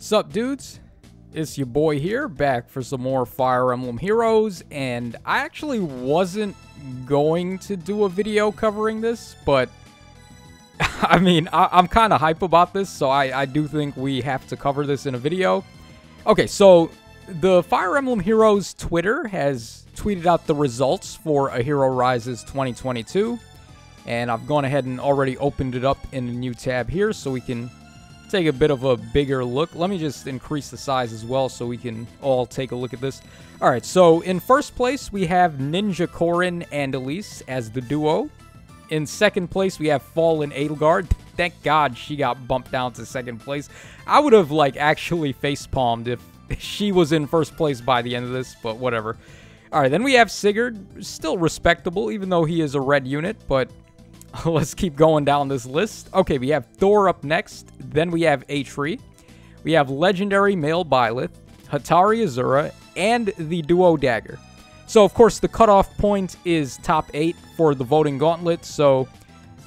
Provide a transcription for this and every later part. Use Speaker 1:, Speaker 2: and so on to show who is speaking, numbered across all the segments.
Speaker 1: Sup, dudes? It's your boy here, back for some more Fire Emblem Heroes, and I actually wasn't going to do a video covering this, but I mean, I'm kind of hype about this, so I do think we have to cover this in a video. Okay, so the Fire Emblem Heroes Twitter has tweeted out the results for A Hero Rises 2022, and I've gone ahead and already opened it up in a new tab here so we can take a bit of a bigger look. Let me just increase the size as well so we can all take a look at this. Alright, so in first place we have Ninja Corrin and Elise as the duo. In second place we have Fallen Edelgard. Thank God she got bumped down to second place. I would have actually facepalmed if she was in first place by the end of this, but whatever. Alright, then we have Sigurd. Still respectable even though he is a red unit, but let's keep going down this list. Okay, we have Thor up next. Then we have Hatari. We have Legendary Bileth, Hitari Azura, and the duo Dagger. So, of course, the cutoff point is top 8 for the voting gauntlet. So,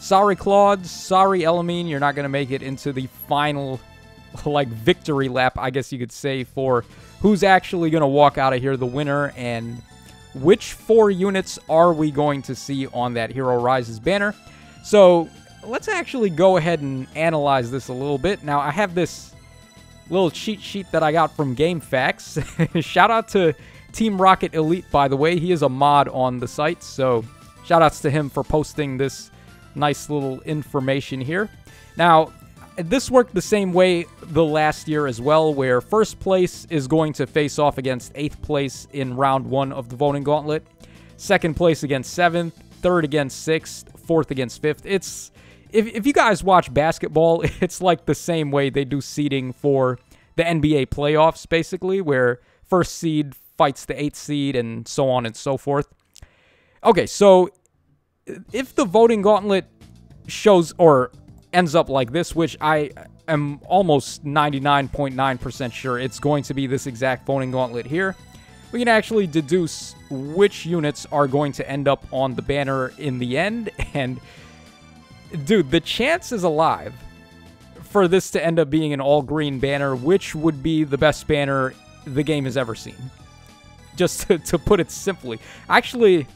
Speaker 1: sorry, Claude. Sorry, Elamine. You're not going to make it into the final, victory lap, I guess you could say, for who's actually going to walk out of here the winner and which 4 units are we going to see on that Hero Rises banner. So, let's actually go ahead and analyze this a little bit. Now, I have this little cheat sheet that I got from GameFAQs. Shout out to Team Rocket Elite, by the way. He is a mod on the site, so shout outs to him for posting this nice little information here. Now, this worked the same way the last year as well, where first place is going to face off against 8th place in round 1 of the voting gauntlet, second place against 7th, third against 6th, 4th against 5th. It's if you guys watch basketball, it's like the same way they do seeding for the NBA playoffs, basically, where first seed fights the 8th seed and so on and so forth. Okay, so if the voting gauntlet shows or ends up like this, which I am almost 99.9% sure it's going to be this exact voting gauntlet here, we can actually deduce which units are going to end up on the banner in the end. And dude, the chance is alive for this to end up being an all-green banner, which would be the best banner the game has ever seen. Just to put it simply. I actually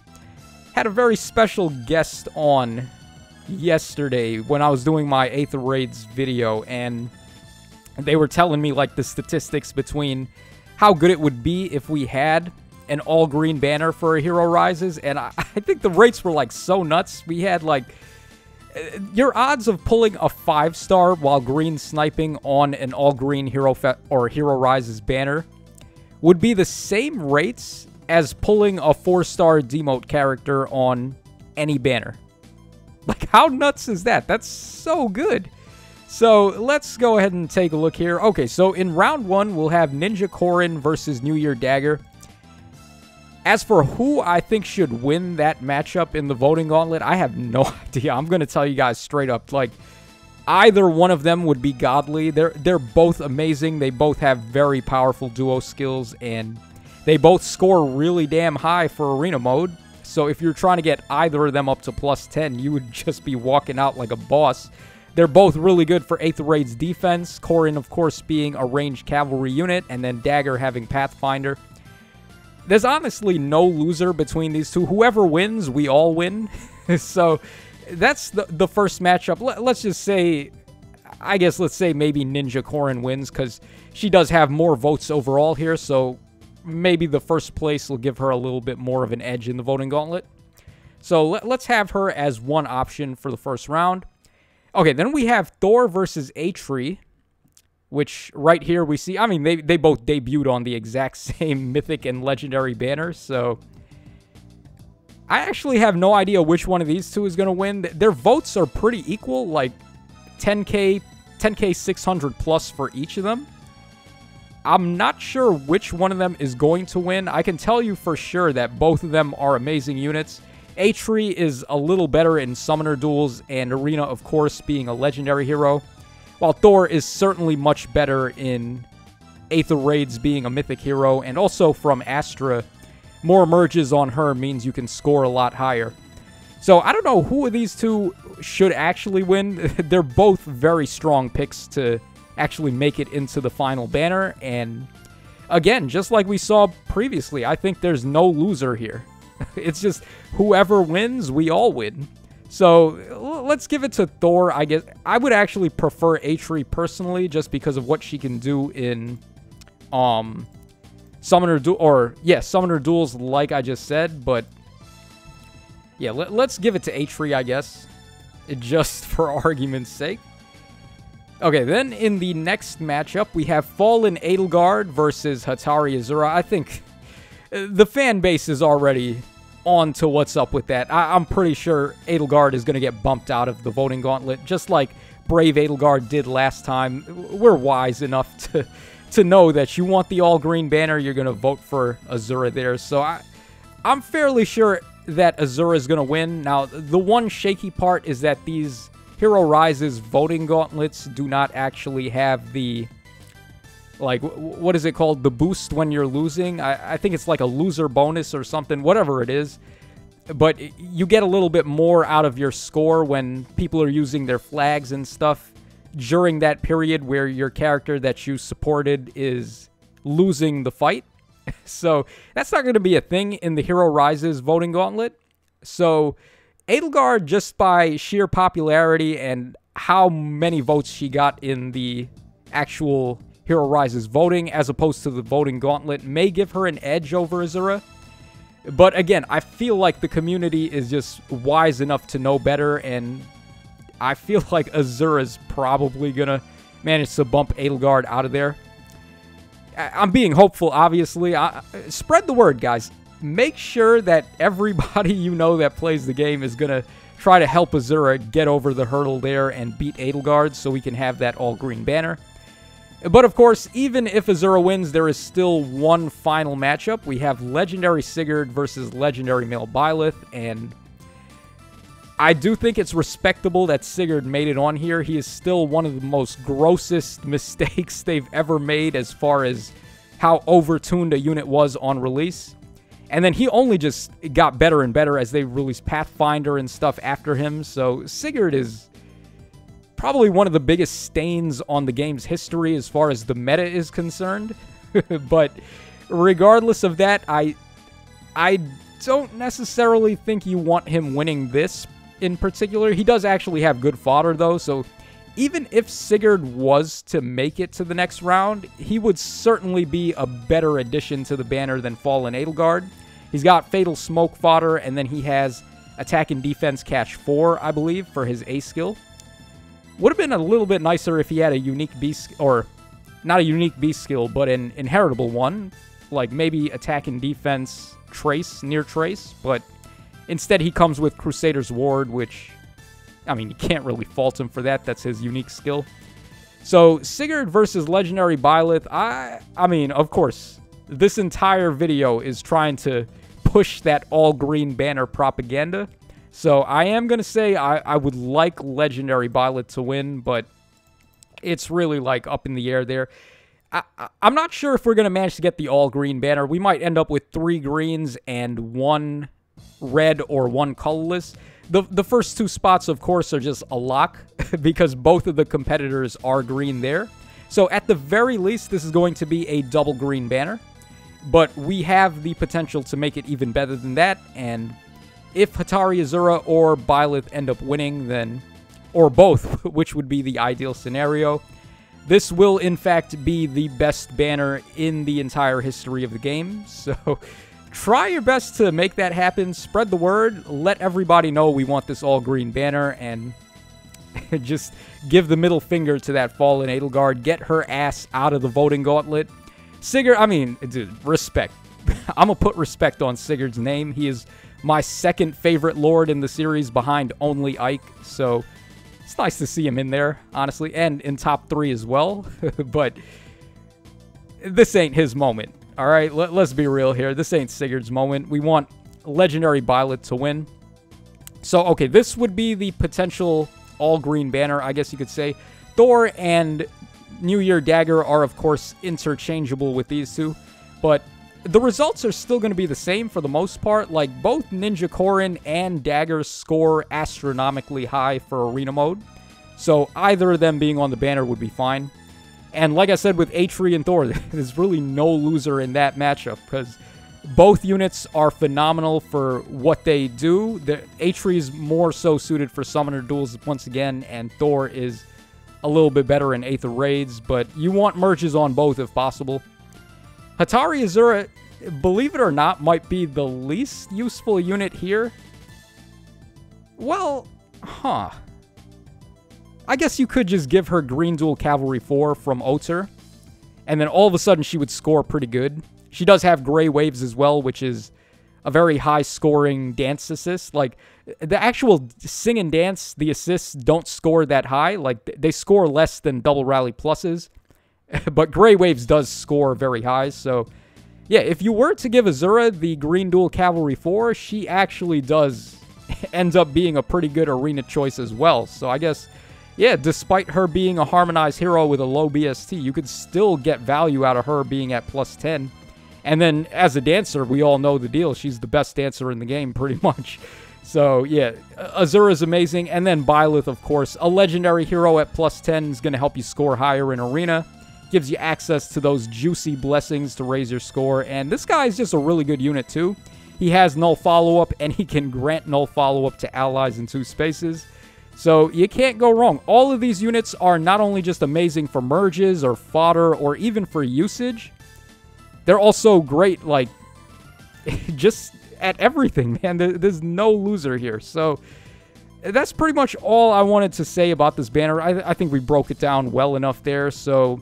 Speaker 1: had a very special guest on yesterday when I was doing my 8th Raids video, and they were telling me the statistics between how good it would be if we had an all-green banner for A Hero Rises, and I think the rates were so nuts. We had your odds of pulling a 5-star while green sniping on an all-green Hero Rises banner would be the same rates as pulling a 4-star demote character on any banner. How nuts is that? That's so good. So, let's go ahead and take a look here. Okay, so in round 1, we'll have Ninja Corrin versus New Year Dagger. As for who I think should win that matchup in the voting gauntlet, I have no idea. I'm going to tell you guys straight up. Either one of them would be godly. They're both amazing. They both have very powerful duo skills, and they both score really damn high for arena mode. So if you're trying to get either of them up to +10, you would just be walking out like a boss. They're both really good for 8th Raid's defense. Corrin, of course, being a ranged cavalry unit, and then Dagger having Pathfinder. There's honestly no loser between these two. Whoever wins, we all win. So that's the first matchup. Let's just say, I guess let's say maybe Ninja Corrin wins because she does have more votes overall here. So maybe the first place will give her a little bit more of an edge in the voting gauntlet. So let's have her as one option for the first round. Okay, then we have Thor versus Hatari, which right here we see, I mean, they both debuted on the exact same Mythic and Legendary banner, so I actually have no idea which one of these two is going to win. Their votes are pretty equal, 10k 600 plus for each of them. I'm not sure which one of them is going to win. I can tell you for sure that both of them are amazing units. Hatari is a little better in summoner duels and arena, of course, being a legendary hero, while Thor is certainly much better in 8th Raids being a mythic hero, and also from Astra, more merges on her means you can score a lot higher. So I don't know who of these two should actually win. They're both very strong picks to actually make it into the final banner. And again, just like we saw previously, I think there's no loser here. It's just whoever wins, we all win. So let's give it to Thor. I guess I would actually prefer Hatari personally, just because of what she can do in Summoner Duels, like I just said. But yeah, let's give it to Hatari, I guess, just for argument's sake. Okay, then in the next matchup, we have Fallen Edelgard versus Hitari Azura. I think the fan base is already on to what's up with that. I'm pretty sure Edelgard is going to get bumped out of the voting gauntlet, just like Brave Edelgard did last time. We're wise enough to know that you want the all-green banner, you're going to vote for Azura there. So I'm fairly sure that Azura is going to win. Now, the one shaky part is that these Hero Rises voting gauntlets do not actually have the, like, what is it called? The boost when you're losing. I think it's like a loser bonus or something, whatever it is. But you get a little bit more out of your score when people are using their flags and stuff during that period where your character that you supported is losing the fight. So that's not going to be a thing in the Hero Rises voting gauntlet. So Edelgard, just by sheer popularity and how many votes she got in the actual Hero Rises voting as opposed to the voting gauntlet, may give her an edge over Azura. But again, I feel like the community is just wise enough to know better, and I feel like Azura's probably gonna manage to bump Edelgard out of there. I'm being hopeful, obviously. Spread the word, guys. Make sure that everybody you know that plays the game is going to try to help Azura get over the hurdle there and beat Edelgard so we can have that all-green banner. But of course, even if Azura wins, there is still one final matchup. We have Legendary Sigurd versus Legendary Male Bilith, and I do think it's respectable that Sigurd made it on here. He is still one of the most grossest mistakes they've ever made as far as how overtuned a unit was on release. And then he only just got better and better as they released Pathfinder and stuff after him. So Sigurd is probably one of the biggest stains on the game's history as far as the meta is concerned. But regardless of that, I don't necessarily think you want him winning this in particular. He does actually have good fodder, though, so even if Sigurd was to make it to the next round, he would certainly be a better addition to the banner than Fallen Edelgard. He's got Fatal Smoke fodder, and then he has Attack and Defense Catch 4, I believe, for his A skill. Would have been a little bit nicer if he had a unique B, or not a unique B skill, but an inheritable one, like maybe Attack and Defense Trace, Near Trace, but instead he comes with Crusader's Ward, which, I mean, you can't really fault him for that. That's his unique skill. So, Sigurd versus Legendary Bileth. I mean, of course, this entire video is trying to push that all-green banner propaganda. So, I am going to say I would like Legendary Bileth to win, but it's really, like, up in the air there. I'm not sure if we're going to manage to get the all-green banner. We might end up with 3 greens and 1 red or 1 colorless. The first 2 spots, of course, are just a lock because both of the competitors are green there. So at the very least, this is going to be a double green banner. But we have the potential to make it even better than that. And if Hitari Azura or Bilith end up winning, then, or both, which would be the ideal scenario, this will in fact be the best banner in the entire history of the game. So try your best to make that happen. Spread the word. Let everybody know we want this all-green banner. And just give the middle finger to that Fallen Edelgard. Get her ass out of the voting gauntlet. Sigurd, I mean, dude, respect. I'm going to put respect on Sigurd's name. He is my second favorite lord in the series behind only Ike. So it's nice to see him in there, honestly. And in top 3 as well. But this ain't his moment. All right, let's be real here. This ain't Sigurd's moment. We want Legendary Bileth to win. So, okay, this would be the potential all-green banner, I guess you could say. Thor and New Year Dagger are, of course, interchangeable with these two. But the results are still going to be the same for the most part. Like, both Ninja Korin and Dagger score astronomically high for Arena Mode. So, either of them being on the banner would be fine. And like I said with Hatari and Thor, there's really no loser in that matchup because both units are phenomenal for what they do. Hatari is more so suited for summoner duels once again, and Thor is a little bit better in Aether Raids, but you want merges on both if possible. Hitari Azura, believe it or not, might be the least useful unit here. Well, I guess you could just give her Green Dual Cavalry 4 from Oter, and then all of a sudden she would score pretty good. She does have Gray Waves as well, which is a very high-scoring dance assist. Like, the actual sing and dance, the assists don't score that high. Like, they score less than double rally pluses. But Gray Waves does score very high. So, yeah, if you were to give Azura the Green Dual Cavalry 4, she actually does end up being a pretty good arena choice as well. So, I guess, yeah, despite her being a harmonized hero with a low BST, you could still get value out of her being at plus 10. And then, as a dancer, we all know the deal. She's the best dancer in the game, pretty much. So, yeah, Azura is amazing. And then Bilith, of course, a legendary hero at plus 10 is going to help you score higher in Arena. Gives you access to those juicy blessings to raise your score. And this guy is just a really good unit, too. He has null follow-up, and he can grant null follow-up to allies in 2 spaces. So, you can't go wrong. All of these units are not only just amazing for merges or fodder or even for usage, they're also great, like, just at everything, man. There's no loser here. So, that's pretty much all I wanted to say about this banner. I think we broke it down well enough there. So,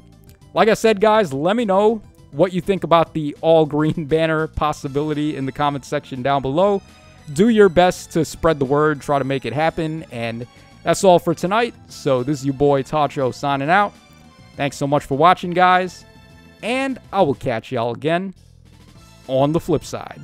Speaker 1: like I said, guys, let me know what you think about the all-green banner possibility in the comments section down below. Do your best to spread the word. Try to make it happen. And that's all for tonight. So, this is your boy, Tacho, signing out. Thanks so much for watching, guys. And I will catch y'all again on the flip side.